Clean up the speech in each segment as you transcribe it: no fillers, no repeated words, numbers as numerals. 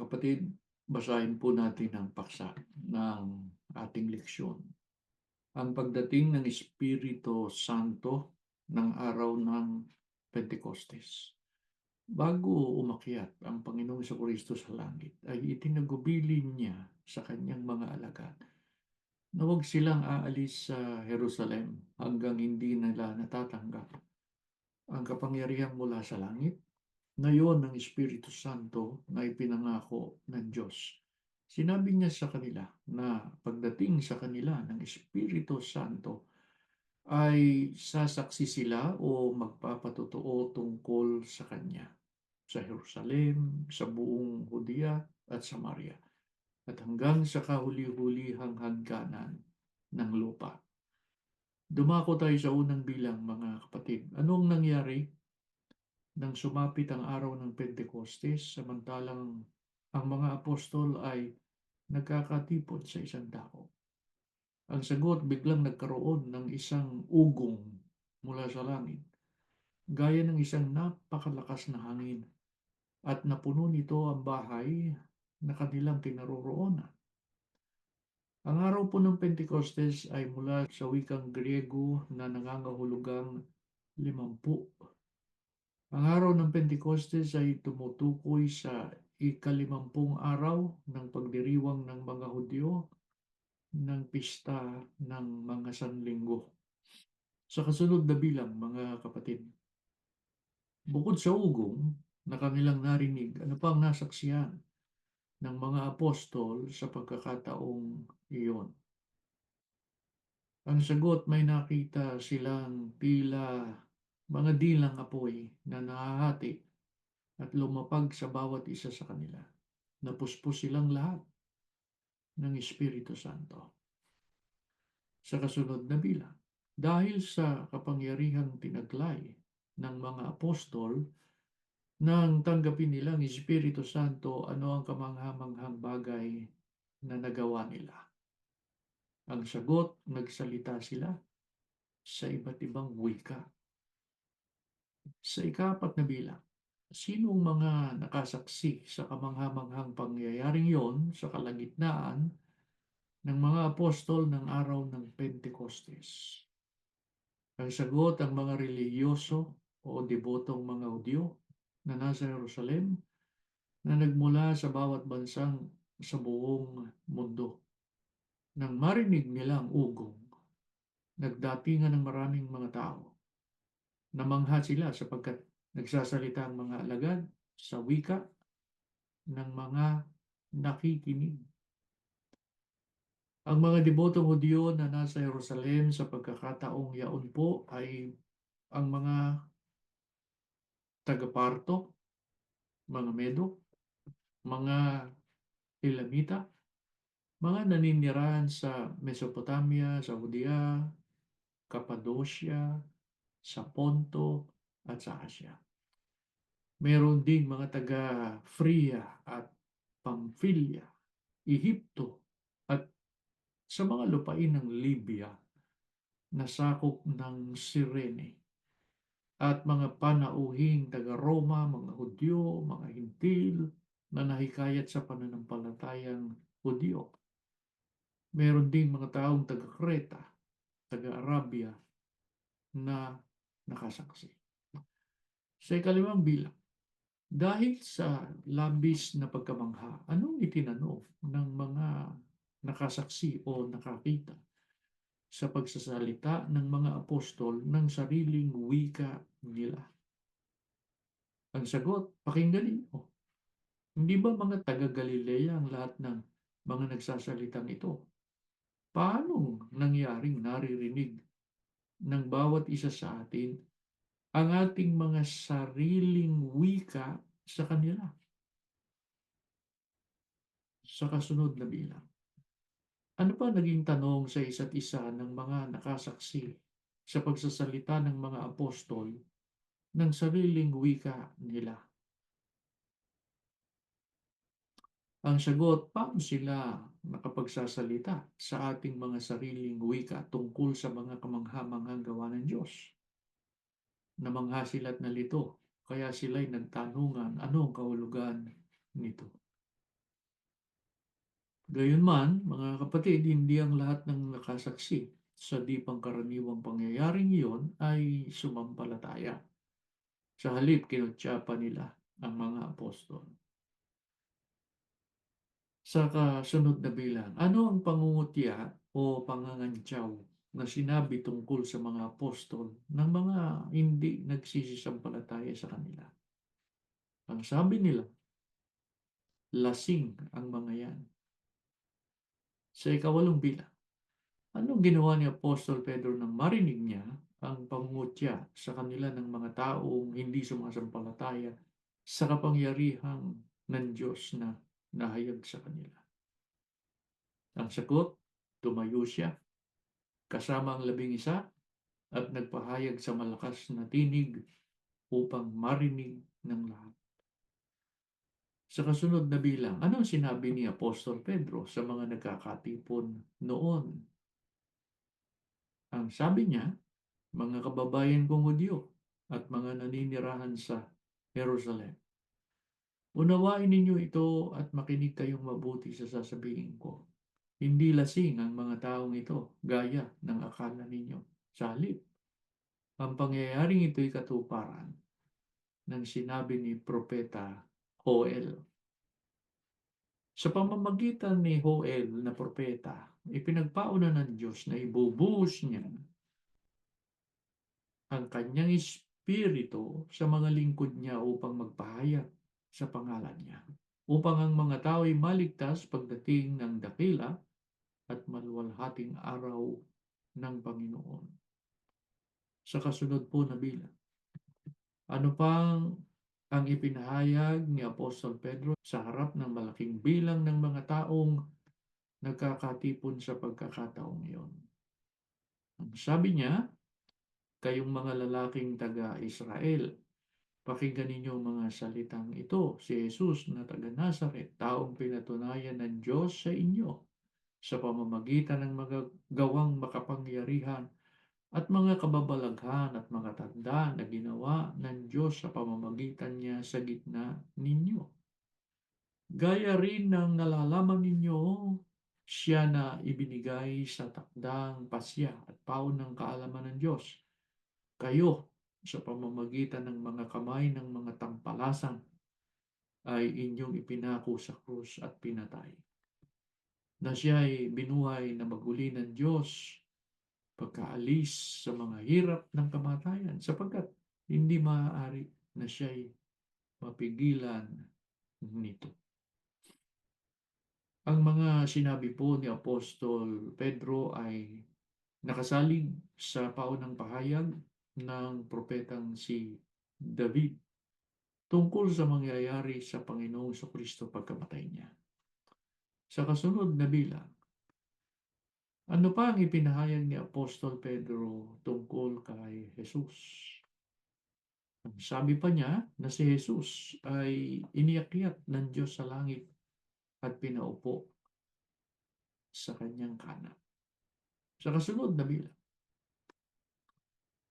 Kapatid, basahin po natin ang paksa ng ating leksyon. Ang pagdating ng Espiritu Santo ng araw ng Pentecostes. Bago umakyat ang Panginoong Kristo sa langit, ay itinagubilin niya sa kanyang mga alagad na huwag silang aalis sa Jerusalem hanggang hindi nila natatanggap ang kapangyarihan mula sa langit. Ngayon ang Espiritu Santo na ipinangako ng Diyos. Sinabi niya sa kanila na pagdating sa kanila ng Espiritu Santo ay sasaksi sila o magpapatotoo tungkol sa Kanya sa Jerusalem, sa buong Judea at Samaria at hanggang sa kahuli-hulihang hangganan ng lupa. Dumako tayo sa unang bilang, mga kapatid. Anong nangyari nang sumapit ang araw ng Pentecostes samantalang ang mga apostol ay nagkakatipon sa isang dako? Ang sagot, biglang nagkaroon ng isang ugong mula sa langit, gaya ng isang napakalakas na hangin, at napuno nito ang bahay na kanilang kinaroroonan. Ang araw po ng Pentecostes ay mula sa wikang Griego na nangangahulugang 50. Ang araw ng Pentecostes ay tumutukoy sa ikalimampung araw ng pagdiriwang ng mga Hudyo ng pista ng mga Sanlinggo. Sa kasunod na bilang, mga kapatid, bukod sa ugong na kanilang narinig, ano pa ang nasaksihan ng mga apostol sa pagkakataong iyon? Ang sagot, may nakita silang tila mga dilang apoy na nahahati at lumapag sa bawat isa sa kanila. Napuspos silang lahat ng Espiritu Santo. Sa kasunod na bilang, dahil sa kapangyarihang tinaglay ng mga apostol, nang tanggapin nilang Espiritu Santo, ano ang kamanghamanghang bagay na nagawa nila? Ang sagot, nagsalita sila sa iba't ibang wika. Sa ikapat na bilang, sinong mga nakasaksi sa kamanghamanghang pangyayaring yon sa kalagitnaan ng mga apostol ng araw ng Pentecostes? Ang sagot, ang mga relihiyoso o debotong mga Hudyo na nasa Jerusalem na nagmula sa bawat bansang sa buong mundo. Nang marinig nila ang ugong, nagdatingan ng maraming mga tao. Namangha sila sapagkat nagsasalita ang mga alagad sa wika ng mga nakikinig. Ang mga debotong Hudyo na nasa Jerusalem sa pagkakataong yaon po ay ang mga taga-Parto, mga Medo, mga Elamita, mga naninirahan sa Mesopotamia, sa Judea, Cappadocia, sa Ponto at sa Asia. Meron ding mga taga-Phrygia at Pamphylia, Ehipto at sa mga lupain ng Libya na sakop ng Cyrene at mga panauhing taga-Roma, mga Hudyo, mga Hintil na nahikayat sa pananampalatayang Hudyo. Meron ding mga taong taga-Creta, taga-Arabia na nakasaksi. Sa ikalimang bilang, dahil sa labis na pagkamangha, anong itinanong ng mga nakasaksi o nakakita sa pagsasalita ng mga apostol ng sariling wika nila? Ang sagot, pakinggan ninyo. Hindi ba mga taga-Galilea ang lahat ng mga nagsasalitang ito? Paano nangyaring naririnig ng bawat isa sa atin ang ating mga sariling wika sa kanila? Sa kasunod na bilang, ano pa naging tanong sa isa't isa ng mga nakasaksi sa pagsasalita ng mga apostol ng sariling wika nila? Ang sagot, paano sila nakapagsasalita sa ating mga sariling wika tungkol sa mga kamangha-manghang gawa ng Diyos? Namangha sila't nalito, kaya sila'y nagtanungan, ano ang kahulugan nito? Gayunman, mga kapatid, hindi ang lahat ng nakasaksi sa di pangkaraniwang pangyayaring iyon ay sumampalataya. Sa halip, kinutya nila ang mga apostol. Sa kasunod na bilang, ano ang pangungutya o pangangantyaw na sinabi tungkol sa mga apostol ng mga hindi nagsisisampalataya sa kanila? Ang sabi nila, lasing ang mga yan. Sa ikawalong bilang, anong ginawa ni Apostol Pedro nang marinig niya ang pangungutya sa kanila ng mga taong hindi sumasampalataya sa kapangyarihang ng Diyos na nahayag sa kanila? Ang sagot, tumayo siya kasama ang 11 at nagpahayag sa malakas na tinig upang marinig ng lahat. Sa kasunod na bilang, ano ang sinabi ni Apostol Pedro sa mga nagkakatipon noon? Ang sabi niya, mga kababayan kong Hudyo at mga naninirahan sa Jerusalem, unawain ninyo ito at makinig kayong mabuti sa sasabihin ko. Hindi lasing ang mga taong ito, gaya ng akala ninyo. Sa halip, ang pangyayaring ito'y katuparan ng sinabi ni Propeta Joel. Sa pamamagitan ni Joel na propeta, ipinagpauna ng Diyos na ibubuhos niya ang kanyang espiritu sa mga lingkod niya upang magpahayag sa pangalan niya, upang ang mga tao ay maligtas pagdating ng dakila at maluwalhating araw ng Panginoon. Sa kasunod po na bilang, ano pang ang ipinahayag ni Apostol Pedro sa harap ng malaking bilang ng mga taong nagkakatipon sa pagkakataong iyon? Ang sabi niya, kayong mga lalaking taga-Israel, pakinggan ninyo ang mga salitang ito. Si Jesus na taga-Nazaret, taong pinatunayan ng Diyos sa inyo sa pamamagitan ng mga gawang makapangyarihan at mga kababalaghan at mga tanda na ginawa ng Diyos sa pamamagitan niya sa gitna ninyo. Gaya rin ng nalalaman ninyo, siya na ibinigay sa takdang pasya at paon ng kaalaman ng Diyos. Kayo, sa pamamagitan ng mga kamay ng mga tampalasan, ay inyong ipinako sa krus at pinatay. Na siya ay binuhay na maguli ng Diyos pagkaalis sa mga hirap ng kamatayan, sapagkat hindi maaari na siya'y mapigilan nito. Ang mga sinabi po ni Apostol Pedro ay nakasalig sa paunang pahayag ng propetang si David tungkol sa mangyayari sa Panginoong Kristo pagkamatay niya. Sa kasunod na bilang, ano pa ang ipinahayag ni Apostol Pedro tungkol kay Jesus? Sabi pa niya na si Jesus ay iniakyat ng Diyos sa langit at pinaupo sa kanyang kanan. Sa kasunod na bilang,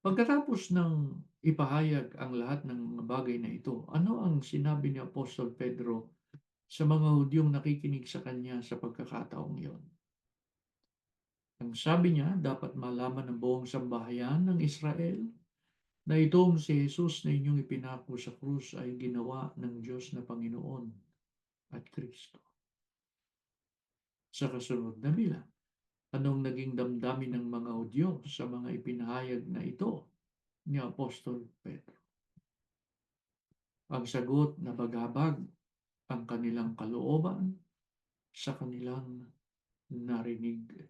pagkatapos ng ipahayag ang lahat ng mga bagay na ito, ano ang sinabi ni Apostol Pedro sa mga Hudyong nakikinig sa kanya sa pagkakataong iyon? Ang sabi niya, dapat malaman ng buong sambahayan ng Israel na itong si Jesus na inyong ipinako sa krus ay ginawa ng Diyos na Panginoon at Kristo. Sa kasunod na bilang, anong naging damdamin ng mga Hudyo sa mga ipinahayag na ito ni Apostol Pedro? Ang sagot na bagabag ang kanilang kalooban sa kanilang narinig.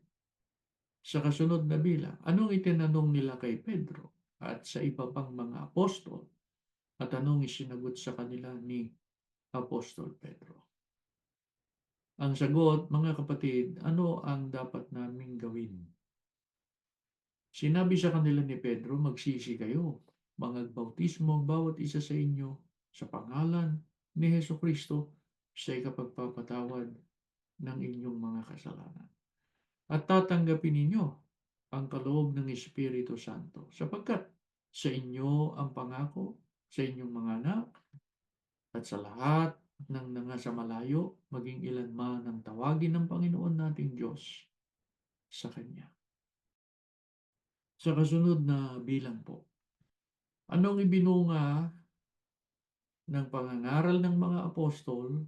Sa kasunod na bilang, anong itinanong nila kay Pedro at sa iba pang mga apostol at anong isinagot sa kanila ni Apostol Pedro? Ang sagot, mga kapatid, ano ang dapat naming gawin? Sinabi sa kanila ni Pedro, magsisi kayo, mangagbautismo ang bawat isa sa inyo sa pangalan ni Hesus Kristo sa ikapagpapatawad ng inyong mga kasalanan. At tatanggapin ninyo ang kaloob ng Espiritu Santo, sapagkat sa inyo ang pangako sa inyong mga anak at sa lahat ng nasa malayo, maging ilan man ang tawagin ng Panginoon nating Diyos sa Kanya. Sa kasunod na bilang po, anong ibinunga ng pangangaral ng mga apostol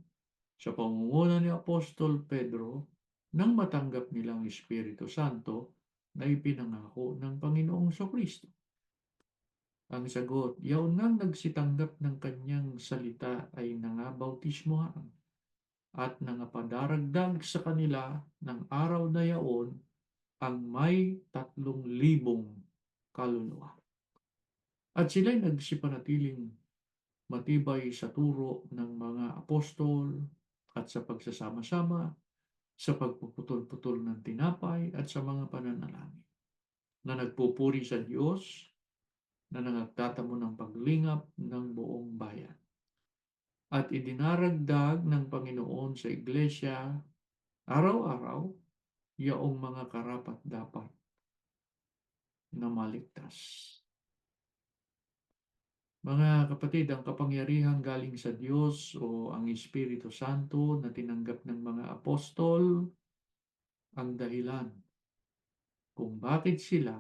sa pangunguna ni Apostol Pedro nang matanggap nilang Espiritu Santo na ipinangako ng Panginoong Kristo? Ang sagot, yaon ngang nagsitanggap ng kanyang salita ay nangabautismohan at nangapadaragdag sa kanila ng araw na yaon ang may 3,000 kaluluwa. At sila'y nagsipanatiling matibay sa turo ng mga apostol at sa pagsasama-sama, sa pagpuputol-putol ng tinapay at sa mga pananalangin, na nagpupuri sa Diyos, na nagtatamo ng paglingap ng buong bayan. At idinaragdag ng Panginoon sa iglesia araw-araw yaong mga karapat-dapat na maligtas. Mga kapatid, ang kapangyarihan galing sa Diyos o ang Espiritu Santo na tinanggap ng mga apostol ang dahilan kung bakit sila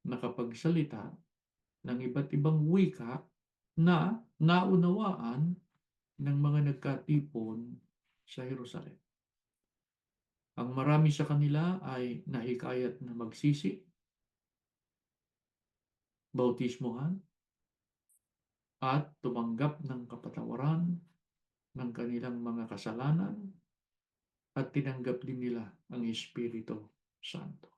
nakapagsalita ng iba't ibang wika na naunawaan ng mga nagkatipon sa Jerusalem. Ang marami sa kanila ay nahikayat na magsisi, bautismohan, at tumanggap ng kapatawaran ng kanilang mga kasalanan at tinanggap din nila ang Espiritu Santo.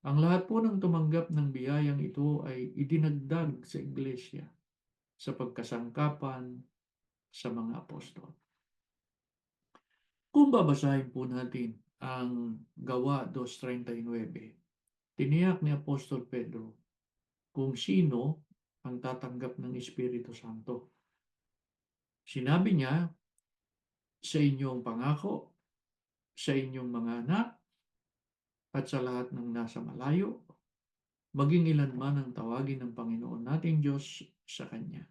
Ang lahat po ng tumanggap ng biyayang ito ay idinagdag sa iglesia sa pagkasangkapan sa mga apostol. Kung babasahin po natin ang Gawa 2:39, tiniyak ni Apostol Pedro kung sino ang tatanggap ng Espiritu Santo. Sinabi niya, sa inyong pangako, sa inyong mga anak, at sa lahat ng nasa malayo, maging ilan man ang tawagin ng Panginoon nating Diyos sa Kanya.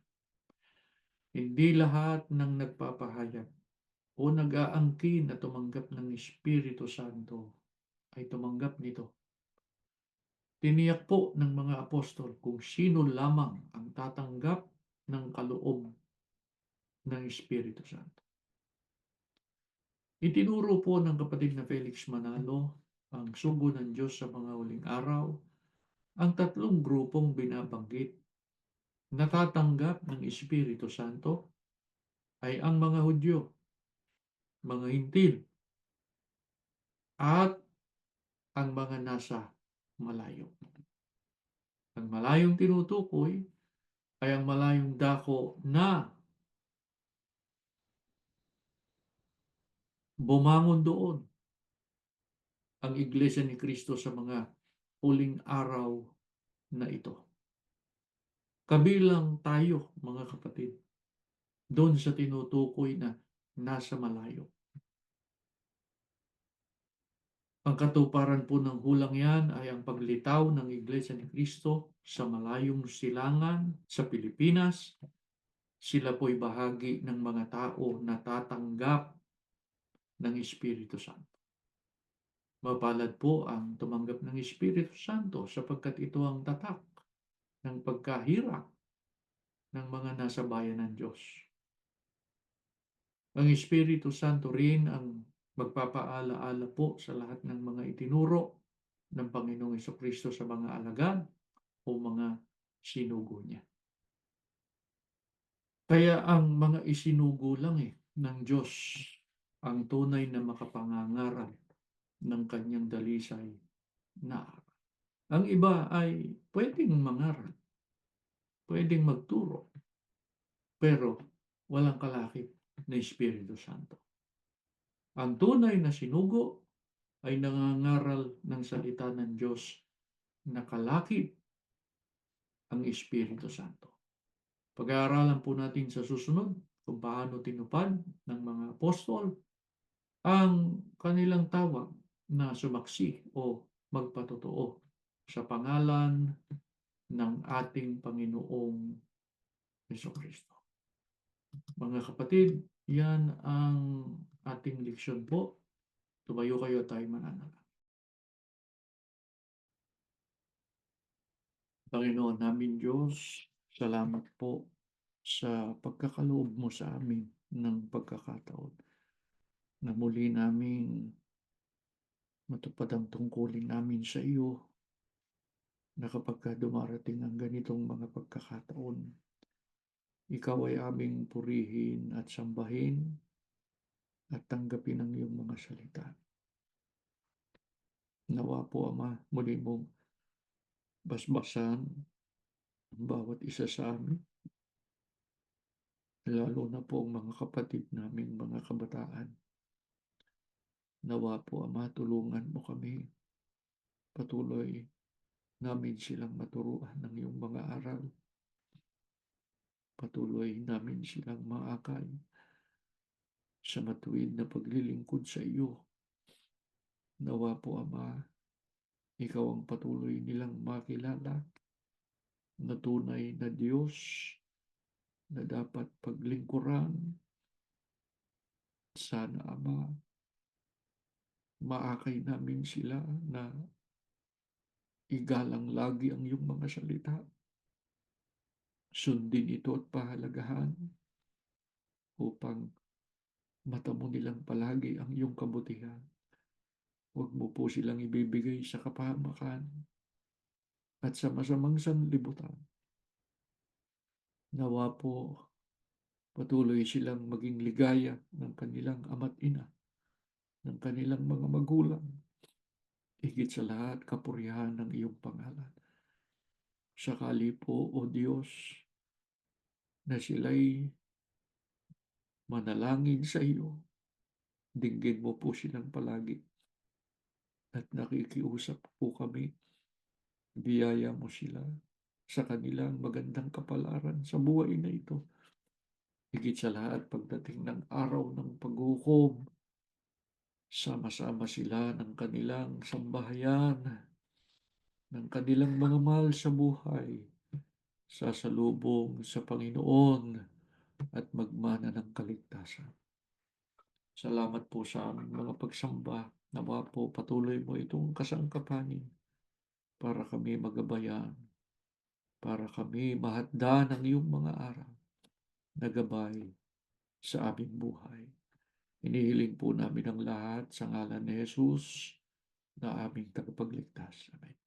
Hindi lahat ng nagpapahayag o nag-aangkin na tumanggap ng Espiritu Santo ay tumanggap nito. Tiniyak po ng mga apostol kung sino lamang ang tatanggap ng kaloob ng Espiritu Santo. Itinuro po ng kapatid na Felix Manalo ang sugo ng Diyos sa mga huling araw, ang 3 grupong binabanggit na tatanggap ng Espiritu Santo ay ang mga Hudyo, mga Hintil, at ang mga nasa malayo. Ang malayong tinutukoy ay ang malayong dako na bumangon doon ang Iglesia ni Kristo sa mga huling araw na ito. Kabilang tayo, mga kapatid, doon sa tinutukoy na nasa malayo. Ang katuparan po ng hulang yan ay ang paglitaw ng Iglesia ni Kristo sa malayong silangan sa Pilipinas. Sila po'y bahagi ng mga tao na tatanggap ng Espiritu Santo. Mapalad po ang tumanggap ng Espiritu Santo sapagkat ito ang tatak ng pagkahirap ng mga nasa bayan ng Diyos. Ang Espiritu Santo rin ang magpapaala-ala po sa lahat ng mga itinuro ng Panginoong Kristo sa mga alagad o mga sinugo niya. Kaya ang mga isinugo lang ng Diyos ang tunay na makapangangaral ng kanyang dalisay na aral. Ang iba ay pwedeng mangaral, pwedeng magturo, pero walang kalakip na Espiritu Santo. Ang tunay na sinugo ay nangangaral ng salita ng Diyos na kalakip ang Espiritu Santo. Pag-aaralan po natin sa susunod kung paano tinupad ng mga apostol ang kanilang tawag na sumaksi o magpatotoo sa pangalan ng ating Panginoong Jesucristo. Mga kapatid, Yan ang ating leksyon po. Tumayo kayo at tayo'y mananalangin. Panginoon naming Diyos, salamat po sa pagkakaloob mo sa amin ng pagkakataon na muli naming matupad ang tungkulin namin sa iyo na kapagka dumarating ang ganitong mga pagkakataon, ikaw ay aming purihin at sambahin at tanggapin ang iyong mga salita. Nawa po, Ama, muli mong basbasan ang bawat isa sa amin, lalo na po ang mga kapatid naming mga kabataan. Nawa po, Ama, tulungan mo kami. Patuloy namin silang maturuan ng iyong mga aral. Patuloy namin silang maakay sa matuwid na paglilingkod sa iyo. Nawa po, Ama, ikaw ang patuloy nilang makilala na tunay na Diyos na dapat paglingkuran. Sana, Ama, maakay namin sila na igalang lagi ang iyong mga salita. Sundin ito at pahalagahan upang matamo nilang palagi ang iyong kabutihan. Huwag mo po silang ibibigay sa kapahamakan at sa masamang sanlibutan. Nawa po patuloy silang maging ligaya ng kanilang ama't ina, ng kanilang mga magulang. Higit sa lahat, kapurihan ng iyong pangalan. Sakali po, O Diyos, na sila'y manalangin sa iyo, dinggin mo po silang palagi at nakikiusap po kami, biyaya mo sila sa kanilang magandang kapalaran sa buhay na ito. Higit sa lahat, pagdating ng araw ng paghukom, sama-sama sila ng kanilang sambahayan, ng kanilang mga mahal sa buhay, sasalubong sa Panginoon at magmana ng kaligtasan. Salamat po sa aming mga pagsamba. Nawa po patuloy mo itong kasangkapanin para kami magabayan, para kami mahadda ng iyong mga aral na gabay sa aming buhay. Inihiling po namin ang lahat sa ngalan ni Jesus na aming tagapagligtas. Amen.